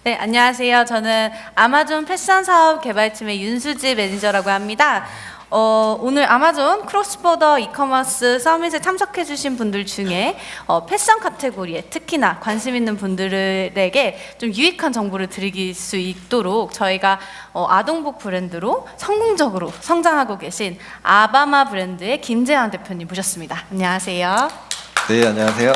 네, 안녕하세요. 저는 아마존 패션 사업 개발팀의 윤수지 매니저라고 합니다. 오늘 아마존 크로스보더 이커머스 서밋에 참석해주신 분들 중에 패션 카테고리에 특히나 관심 있는 분들에게 좀 유익한 정보를 드릴 수 있도록 저희가 아동복 브랜드로 성공적으로 성장하고 계신 아바마 브랜드의 김재환 대표님 모셨습니다. 안녕하세요. 네, 안녕하세요.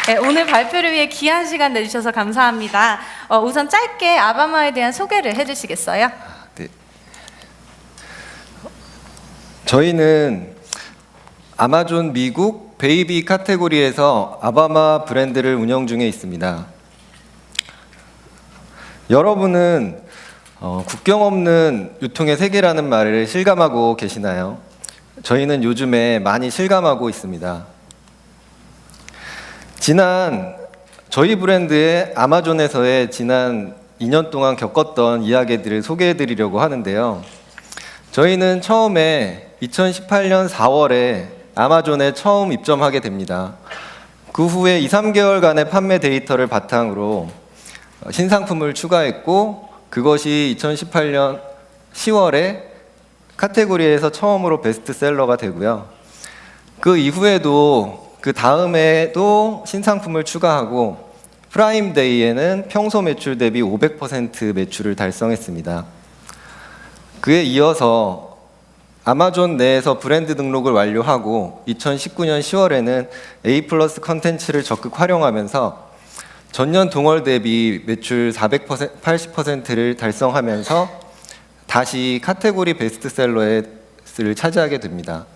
네, 오늘 발표를 위해 귀한 시간 내주셔서 감사합니다. 우선 짧게 아바마에 대한 소개를 해주시겠어요? 네. 저희는 아마존 미국 베이비 카테고리에서 아바마 브랜드를 운영 중에 있습니다. 여러분은 국경 없는 유통의 세계라는 말을 실감하고 계시나요? 저희는 요즘에 많이 실감하고 있습니다. 저희 브랜드의 아마존에서의 지난 2년 동안 겪었던 이야기들을 소개해 드리려고 하는데요. 저희는 처음에 2018년 4월에 아마존에 처음 입점하게 됩니다. 그 후에 2-3개월간의 판매 데이터를 바탕으로 신상품을 추가했고, 그것이 2018년 10월에 카테고리에서 처음으로 베스트셀러가 되고요. 그 이후에도 그 다음에도 신상품을 추가하고 프라임데이에는 평소 매출 대비 500% 매출을 달성했습니다. 그에 이어서 아마존 내에서 브랜드 등록을 완료하고 2019년 10월에는 A+ 컨텐츠를 적극 활용하면서 전년 동월 대비 매출 480%를 달성하면서 다시 카테고리 베스트셀러를 차지하게 됩니다.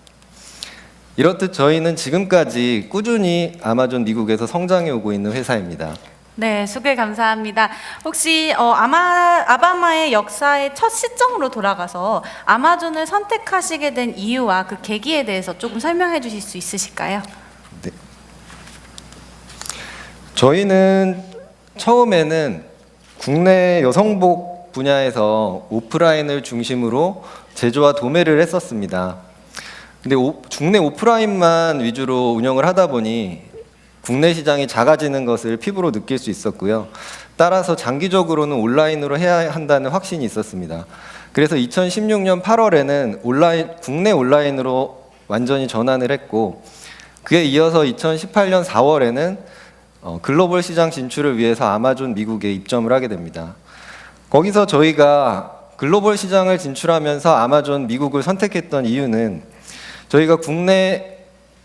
이렇듯 저희는 지금까지 꾸준히 아마존 미국에서 성장해 오고 있는 회사입니다. 네, 소개 감사합니다. 혹시 아바마의 역사의 첫 시점으로 돌아가서 아마존을 선택하시게 된 이유와 그 계기에 대해서 조금 설명해 주실 수 있으실까요? 네. 저희는 처음에는 국내 여성복 분야에서 오프라인을 중심으로 제조와 도매를 했었습니다. 근데 국내 오프라인만 위주로 운영을 하다 보니 국내 시장이 작아지는 것을 피부로 느낄 수 있었고요. 따라서 장기적으로는 온라인으로 해야 한다는 확신이 있었습니다. 그래서 2016년 8월에는 국내 온라인으로 완전히 전환을 했고, 그에 이어서 2018년 4월에는 글로벌 시장 진출을 위해서 아마존 미국에 입점을 하게 됩니다. 거기서 저희가 글로벌 시장을 진출하면서 아마존 미국을 선택했던 이유는 저희가 국내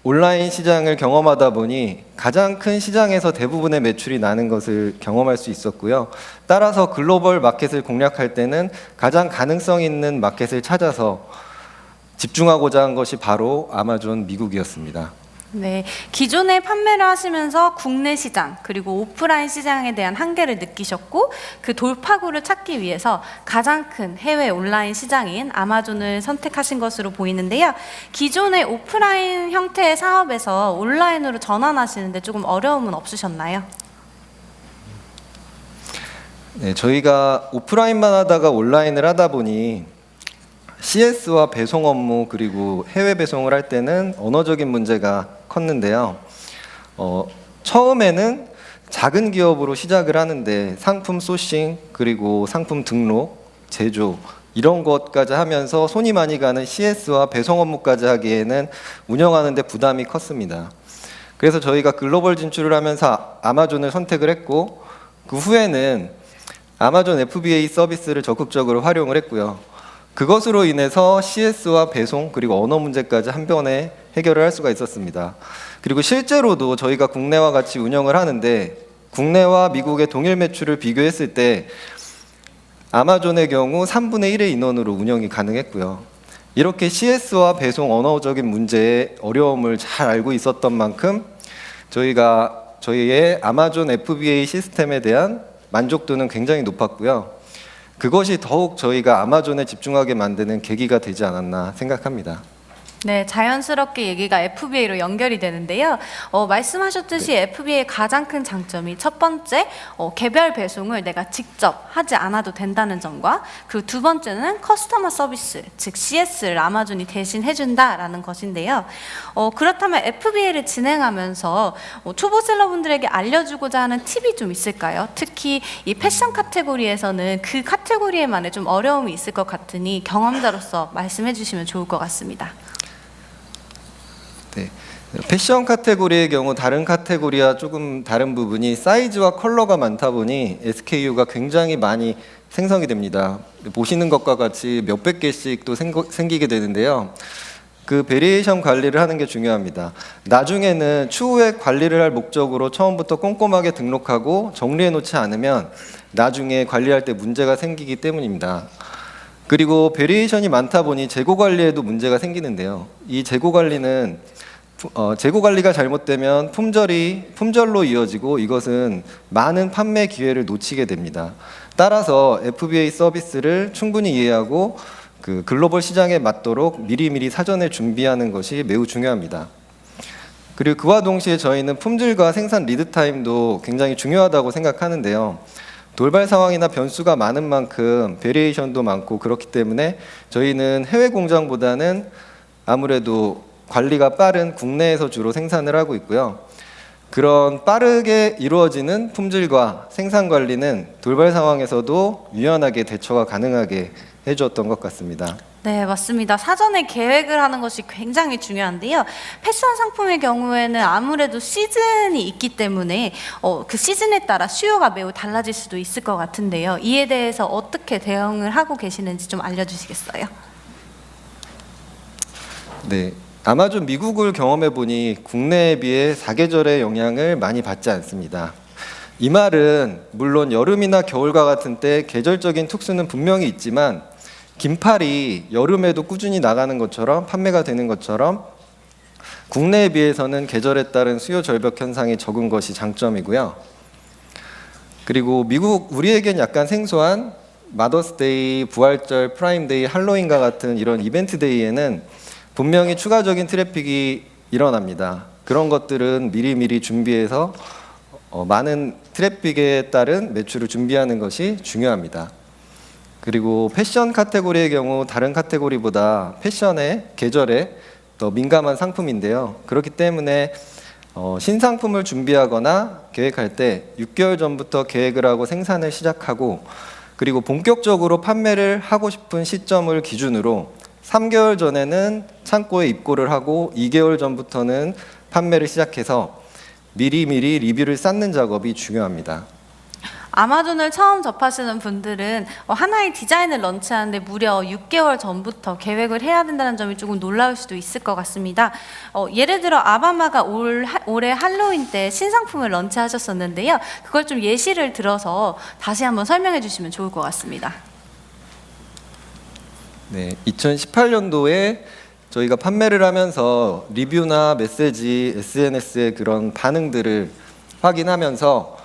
온라인 시장을 경험하다 보니 가장 큰 시장에서 대부분의 매출이 나는 것을 경험할 수 있었고요. 따라서 글로벌 마켓을 공략할 때는 가장 가능성 있는 마켓을 찾아서 집중하고자 한 것이 바로 아마존 미국이었습니다. 네, 기존에 판매를 하시면서 국내 시장 그리고 오프라인 시장에 대한 한계를 느끼셨고, 그 돌파구를 찾기 위해서 가장 큰 해외 온라인 시장인 아마존을 선택하신 것으로 보이는데요. 기존의 오프라인 형태의 사업에서 온라인으로 전환하시는데 조금 어려움은 없으셨나요? 네, 저희가 오프라인만 하다가 온라인을 하다 보니 CS와 배송 업무 그리고 해외 배송을 할 때는 언어적인 문제가 컸는데요. 처음에는 작은 기업으로 시작을 하는데 상품 소싱 그리고 상품 등록, 제조 이런 것까지 하면서 손이 많이 가는 CS와 배송 업무까지 하기에는 운영하는 데 부담이 컸습니다. 그래서 저희가 글로벌 진출을 하면서 아마존을 선택을 했고, 그 후에는 아마존 FBA 서비스를 적극적으로 활용을 했고요. 그것으로 인해서 CS와 배송 그리고 언어 문제까지 한 번에 해결을 할 수가 있었습니다. 그리고 실제로도 저희가 국내와 같이 운영을 하는데 국내와 미국의 동일 매출을 비교했을 때 아마존의 경우 3분의 1의 인원으로 운영이 가능했고요. 이렇게 CS와 배송 언어적인 문제의 어려움을 잘 알고 있었던 만큼 저희의 아마존 FBA 시스템에 대한 만족도는 굉장히 높았고요. 그것이 더욱 저희가 아마존에 집중하게 만드는 계기가 되지 않았나 생각합니다. 네, 자연스럽게 얘기가 FBA로 연결이 되는데요. 말씀하셨듯이 FBA의 가장 큰 장점이 첫 번째, 개별 배송을 내가 직접 하지 않아도 된다는 점과 그리고 두 번째는 커스터머 서비스, 즉 CS를 아마존이 대신 해준다라는 것인데요. 그렇다면 FBA를 진행하면서 초보 셀러분들에게 알려주고자 하는 팁이 좀 있을까요? 특히 이 패션 카테고리에서는 그 카테고리에만의 좀 어려움이 있을 것 같으니 경험자로서 말씀해 주시면 좋을 것 같습니다. 네. 패션 카테고리의 경우 다른 카테고리와 조금 다른 부분이 사이즈와 컬러가 많다 보니 SKU가 굉장히 많이 생성이 됩니다. 보시는 것과 같이 몇백 개씩 또 생기게 되는데요. 그 베리에이션 관리를 하는 게 중요합니다. 나중에는 추후에 관리를 할 목적으로 처음부터 꼼꼼하게 등록하고 정리해 놓지 않으면 나중에 관리할 때 문제가 생기기 때문입니다. 그리고 베리에이션이 많다 보니 재고 관리에도 문제가 생기는데요. 이 재고 관리는 재고 관리가 잘못되면 품절로 이어지고 이것은 많은 판매 기회를 놓치게 됩니다. 따라서 FBA 서비스를 충분히 이해하고 그 글로벌 시장에 맞도록 미리미리 사전에 준비하는 것이 매우 중요합니다. 그리고 그와 동시에 저희는 품질과 생산 리드 타임도 굉장히 중요하다고 생각하는데요. 돌발 상황이나 변수가 많은 만큼 베리에이션도 많고 그렇기 때문에 저희는 해외 공장보다는 아무래도 관리가 빠른 국내에서 주로 생산을 하고 있고요. 그런 빠르게 이루어지는 품질과 생산 관리는 돌발 상황에서도 유연하게 대처가 가능하게 해주었던 것 같습니다. 네, 맞습니다. 사전에 계획을 하는 것이 굉장히 중요한데요. 패션 상품의 경우에는 아무래도 시즌이 있기 때문에 그 시즌에 따라 수요가 매우 달라질 수도 있을 것 같은데요. 이에 대해서 어떻게 대응을 하고 계시는지 좀 알려주시겠어요? 네, 아마존 미국을 경험해 보니 국내에 비해 사계절의 영향을 많이 받지 않습니다. 이 말은 물론 여름이나 겨울과 같은 때 계절적인 특수는 분명히 있지만 긴팔이 여름에도 꾸준히 나가는 것처럼 판매가 되는 것처럼 국내에 비해서는 계절에 따른 수요 절벽 현상이 적은 것이 장점이고요. 그리고 미국 우리에겐 약간 생소한 마더스데이, 부활절, 프라임데이, 할로윈과 같은 이런 이벤트 데이에는 분명히 추가적인 트래픽이 일어납니다. 그런 것들은 미리미리 준비해서 많은 트래픽에 따른 매출을 준비하는 것이 중요합니다. 그리고 패션 카테고리의 경우 다른 카테고리보다 패션의 계절에 더 민감한 상품인데요. 그렇기 때문에 신상품을 준비하거나 계획할 때 6개월 전부터 계획을 하고 생산을 시작하고 그리고 본격적으로 판매를 하고 싶은 시점을 기준으로 3개월 전에는 창고에 입고를 하고 2개월 전부터는 판매를 시작해서 미리미리 리뷰를 쌓는 작업이 중요합니다. 아마존을 처음 접하시는 분들은 하나의 디자인을 런치하는데 무려 6개월 전부터 계획을 해야 된다는 점이 조금 놀라울 수도 있을 것 같습니다. 예를 들어 아바마가 올해 할로윈 때 신상품을 런치하셨었는데요. 그걸 좀 예시를 들어서 다시 한번 설명해 주시면 좋을 것 같습니다. 네, 2018년도에 저희가 판매를 하면서 리뷰나 메시지, SNS의 그런 반응들을 확인하면서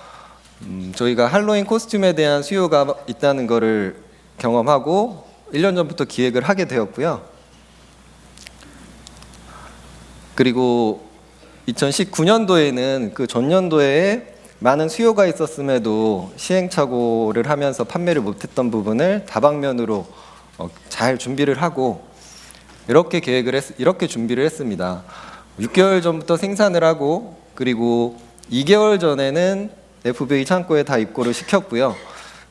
저희가 할로윈 코스튬에 대한 수요가 있다는 것을 경험하고 1년 전부터 기획을 하게 되었고요. 그리고 2019년도에는 그 전년도에 많은 수요가 있었음에도 시행착오를 하면서 판매를 못했던 부분을 다방면으로 잘 준비를 하고 이렇게 준비를 했습니다. 6개월 전부터 생산을 하고 그리고 2개월 전에는 FBA 창고에 다 입고를 시켰고요.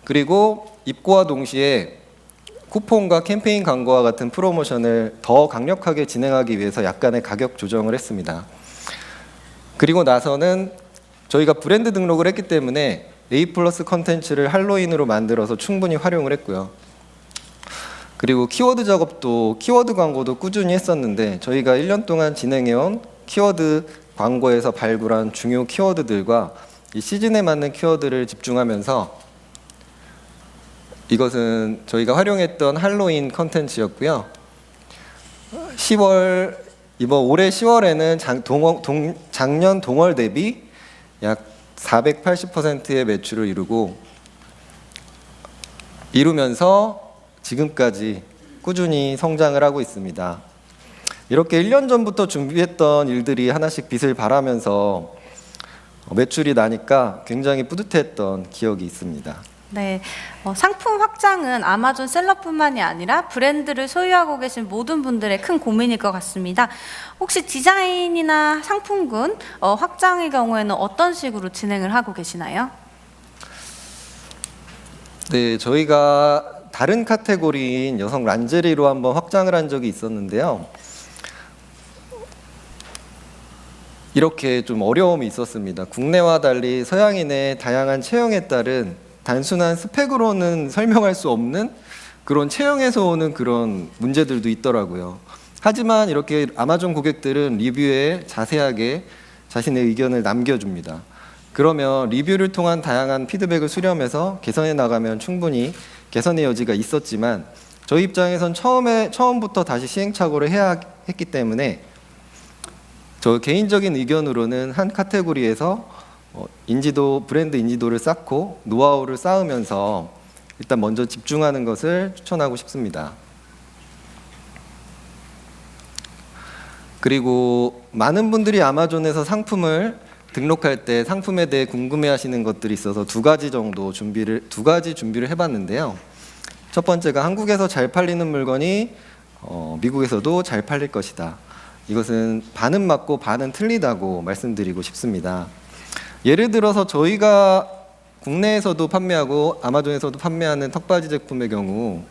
그리고 입고와 동시에 쿠폰과 캠페인 광고와 같은 프로모션을 더 강력하게 진행하기 위해서 약간의 가격 조정을 했습니다. 그리고 나서는 저희가 브랜드 등록을 했기 때문에 A+ 컨텐츠를 할로윈으로 만들어서 충분히 활용을 했고요. 그리고 키워드 작업도 키워드 광고도 꾸준히 했었는데 저희가 1년 동안 진행해온 키워드 광고에서 발굴한 중요 키워드들과 이 시즌에 맞는 키워드를 집중하면서 이것은 저희가 활용했던 할로윈 컨텐츠였고요. 올해 10월에는 작년 동월 대비 약 480%의 매출을 이루면서 지금까지 꾸준히 성장을 하고 있습니다. 이렇게 1년 전부터 준비했던 일들이 하나씩 빛을 발하면서 매출이 나니까 굉장히 뿌듯했던 기억이 있습니다. 네, 상품 확장은 아마존 셀러뿐만이 아니라 브랜드를 소유하고 계신 모든 분들의 큰 고민일 것 같습니다. 혹시 디자인이나 상품군 확장의 경우에는 어떤 식으로 진행을 하고 계시나요? 네, 저희가 다른 카테고리인 여성 란제리로 한번 확장을 한 적이 있었는데요. 이렇게 좀 어려움이 있었습니다. 국내와 달리 서양인의 다양한 체형에 따른 단순한 스펙으로는 설명할 수 없는 그런 체형에서 오는 그런 문제들도 있더라고요. 하지만 이렇게 아마존 고객들은 리뷰에 자세하게 자신의 의견을 남겨줍니다. 그러면 리뷰를 통한 다양한 피드백을 수렴해서 개선해 나가면 충분히 개선의 여지가 있었지만 저희 입장에선 처음부터 다시 시행착오를 해야 했기 때문에 저 개인적인 의견으로는 한 카테고리에서 브랜드 인지도를 쌓고 노하우를 쌓으면서 일단 먼저 집중하는 것을 추천하고 싶습니다. 그리고 많은 분들이 아마존에서 상품을 등록할 때 상품에 대해 궁금해하시는 것들이 있어서 두 가지 준비를 해봤는데요. 첫 번째가 한국에서 잘 팔리는 물건이 미국에서도 잘 팔릴 것이다. 이것은 반은 맞고 반은 틀리다고 말씀드리고 싶습니다. 예를 들어서 저희가 국내에서도 판매하고 아마존에서도 판매하는 턱받이 제품의 경우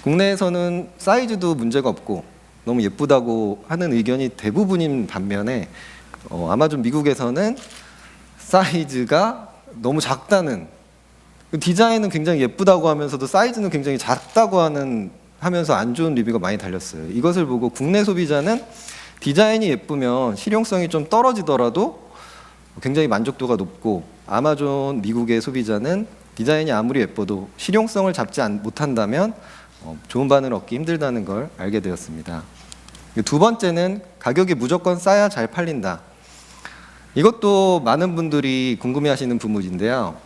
국내에서는 사이즈도 문제가 없고 너무 예쁘다고 하는 의견이 대부분인 반면에 아마존 미국에서는 사이즈가 너무 작다는, 디자인은 굉장히 예쁘다고 하면서도 사이즈는 굉장히 작다고 하면서 안 좋은 리뷰가 많이 달렸어요. 이것을 보고 국내 소비자는 디자인이 예쁘면 실용성이 좀 떨어지더라도 굉장히 만족도가 높고, 아마존 미국의 소비자는 디자인이 아무리 예뻐도 실용성을 잡지 못한다면 좋은 반응을 얻기 힘들다는 걸 알게 되었습니다. 두 번째는 가격이 무조건 싸야 잘 팔린다. 이것도 많은 분들이 궁금해하시는 부분인데요.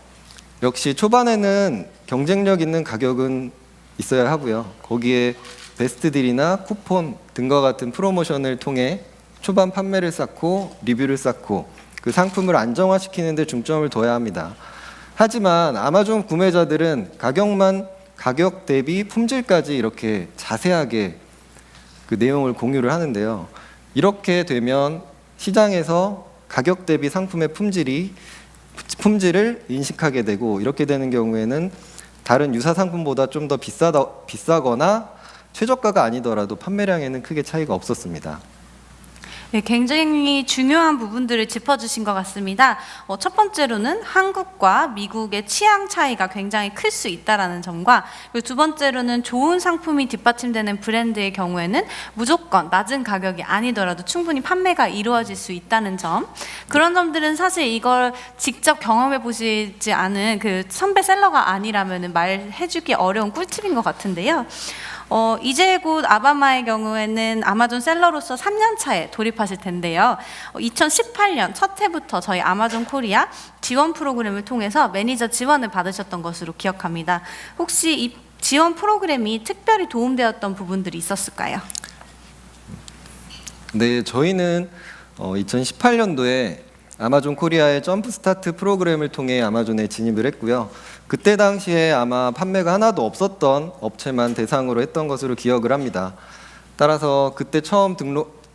역시 초반에는 경쟁력 있는 가격은 있어야 하고요. 거기에 베스트 딜이나 쿠폰 등과 같은 프로모션을 통해 초반 판매를 쌓고 리뷰를 쌓고 그 상품을 안정화시키는 데 중점을 둬야 합니다. 하지만 아마존 구매자들은 가격 대비 품질까지 이렇게 자세하게 그 내용을 공유를 하는데요. 이렇게 되면 시장에서 가격 대비 상품의 품질을 인식하게 되고, 이렇게 되는 경우에는 다른 유사 상품보다 좀 더 비싸거나 최저가가 아니더라도 판매량에는 크게 차이가 없었습니다. 네, 굉장히 중요한 부분들을 짚어주신 것 같습니다. 첫 번째로는 한국과 미국의 취향 차이가 굉장히 클 수 있다는 점과, 그리고 두 번째로는 좋은 상품이 뒷받침되는 브랜드의 경우에는 무조건 낮은 가격이 아니더라도 충분히 판매가 이루어질 수 있다는 점, 그런 점들은 사실 이걸 직접 경험해 보시지 않은 그 선배 셀러가 아니라면 말해주기 어려운 꿀팁인 것 같은데요. 이제 곧 아바마의 경우에는 아마존 셀러로서 3년 차에 돌입하실 텐데요. 2018년 첫 해부터 저희 아마존 코리아 지원 프로그램을 통해서 매니저 지원을 받으셨던 것으로 기억합니다. 혹시 이 지원 프로그램이 특별히 도움되었던 부분들이 있었을까요? 네, 저희는 2018년도에 아마존 코리아의 점프 스타트 프로그램을 통해 아마존에 진입을 했고요. 그때 당시에 아마 판매가 하나도 없었던 업체만 대상으로 했던 것으로 기억을 합니다. 따라서 그때 처음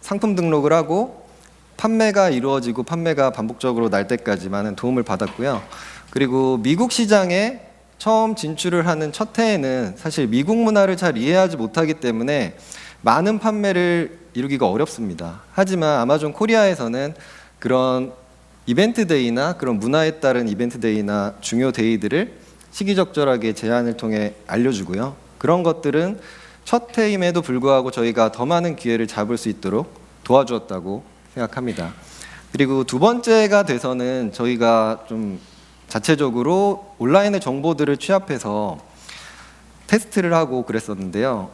상품 등록을 하고 판매가 이루어지고 판매가 반복적으로 날 때까지 많은 도움을 받았고요. 그리고 미국 시장에 처음 진출을 하는 첫 해에는 사실 미국 문화를 잘 이해하지 못하기 때문에 많은 판매를 이루기가 어렵습니다. 하지만 아마존 코리아에서는 그런 이벤트 데이나 그런 문화에 따른 이벤트 데이나 중요 데이들을 시기적절하게 제안을 통해 알려주고요. 그런 것들은 첫 해임에도 불구하고 저희가 더 많은 기회를 잡을 수 있도록 도와주었다고 생각합니다. 그리고 두 번째가 돼서는 저희가 좀 자체적으로 온라인의 정보들을 취합해서 테스트를 하고 그랬었는데요.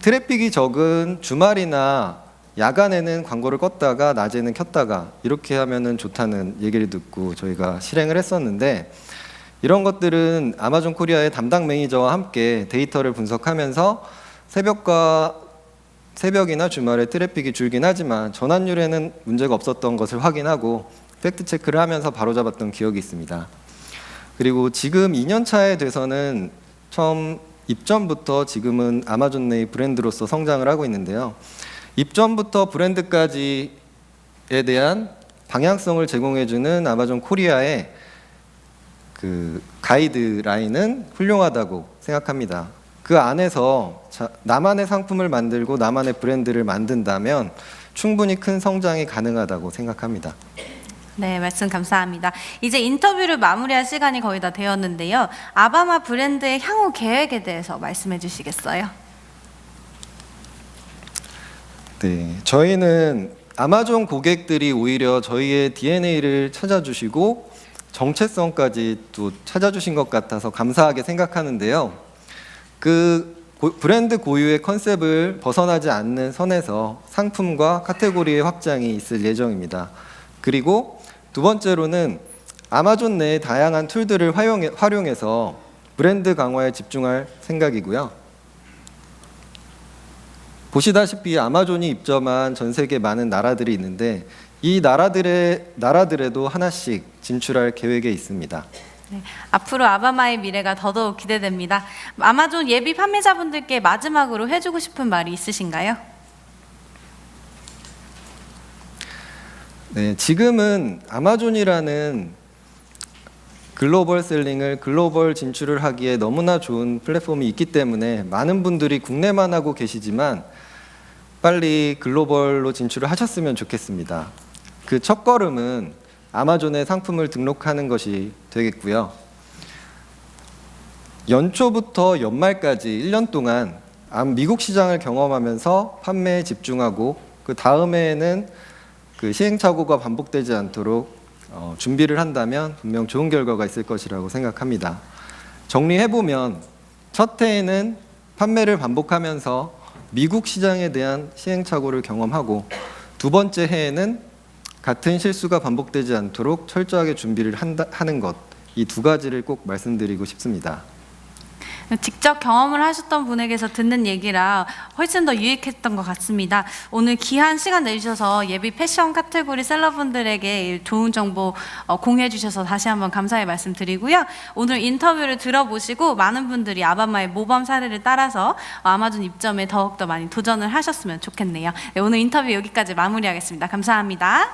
트래픽이 적은 주말이나 야간에는 광고를 껐다가 낮에는 켰다가 이렇게 하면은 좋다는 얘기를 듣고 저희가 실행을 했었는데, 이런 것들은 아마존 코리아의 담당 매니저와 함께 데이터를 분석하면서 새벽과 새벽이나 주말에 트래픽이 줄긴 하지만 전환율에는 문제가 없었던 것을 확인하고 팩트 체크를 하면서 바로잡았던 기억이 있습니다. 그리고 지금 2년 차에 돼서는 처음 입점부터 지금은 아마존 내의 브랜드로서 성장을 하고 있는데요. 입점부터 브랜드까지에 대한 방향성을 제공해주는 아마존 코리아의 그 가이드라인은 훌륭하다고 생각합니다. 그 안에서 나만의 상품을 만들고 나만의 브랜드를 만든다면 충분히 큰 성장이 가능하다고 생각합니다. 네, 말씀 감사합니다. 이제 인터뷰를 마무리할 시간이 거의 다 되었는데요. 아바마 브랜드의 향후 계획에 대해서 말씀해 주시겠어요? 네, 저희는 아마존 고객들이 오히려 저희의 DNA를 찾아주시고 정체성까지 또 찾아주신 것 같아서 감사하게 생각하는데요. 브랜드 고유의 컨셉을 벗어나지 않는 선에서 상품과 카테고리의 확장이 있을 예정입니다. 그리고 두 번째로는 아마존 내의 다양한 툴들을 활용해서 브랜드 강화에 집중할 생각이고요. 보시다시피 아마존이 입점한 전 세계 많은 나라들이 있는데 이 나라들에도 하나씩 진출할 계획에 있습니다. 네, 앞으로 아바마의 미래가 더더욱 기대됩니다. 아마존 예비 판매자분들께 마지막으로 해주고 싶은 말이 있으신가요? 네, 지금은 아마존이라는 글로벌 셀링을 글로벌 진출을 하기에 너무나 좋은 플랫폼이 있기 때문에 많은 분들이 국내만 하고 계시지만 빨리 글로벌로 진출을 하셨으면 좋겠습니다. 그 첫걸음은 아마존에 상품을 등록하는 것이 되겠고요. 연초부터 연말까지 1년 동안 미국 시장을 경험하면서 판매에 집중하고 그 다음에는 그 시행착오가 반복되지 않도록 준비를 한다면 분명 좋은 결과가 있을 것이라고 생각합니다. 정리해보면 첫 해에는 판매를 반복하면서 미국 시장에 대한 시행착오를 경험하고 두 번째 해에는 같은 실수가 반복되지 않도록 철저하게 준비를 하는 것, 이 두 가지를 꼭 말씀드리고 싶습니다. 직접 경험을 하셨던 분에게서 듣는 얘기라 훨씬 더 유익했던 것 같습니다. 오늘 귀한 시간 내주셔서 예비 패션 카테고리 셀러분들에게 좋은 정보 공유해 주셔서 다시 한번 감사의 말씀 드리고요. 오늘 인터뷰를 들어보시고 많은 분들이 아바마의 모범 사례를 따라서 아마존 입점에 더욱더 많이 도전을 하셨으면 좋겠네요. 네, 오늘 인터뷰 여기까지 마무리하겠습니다. 감사합니다.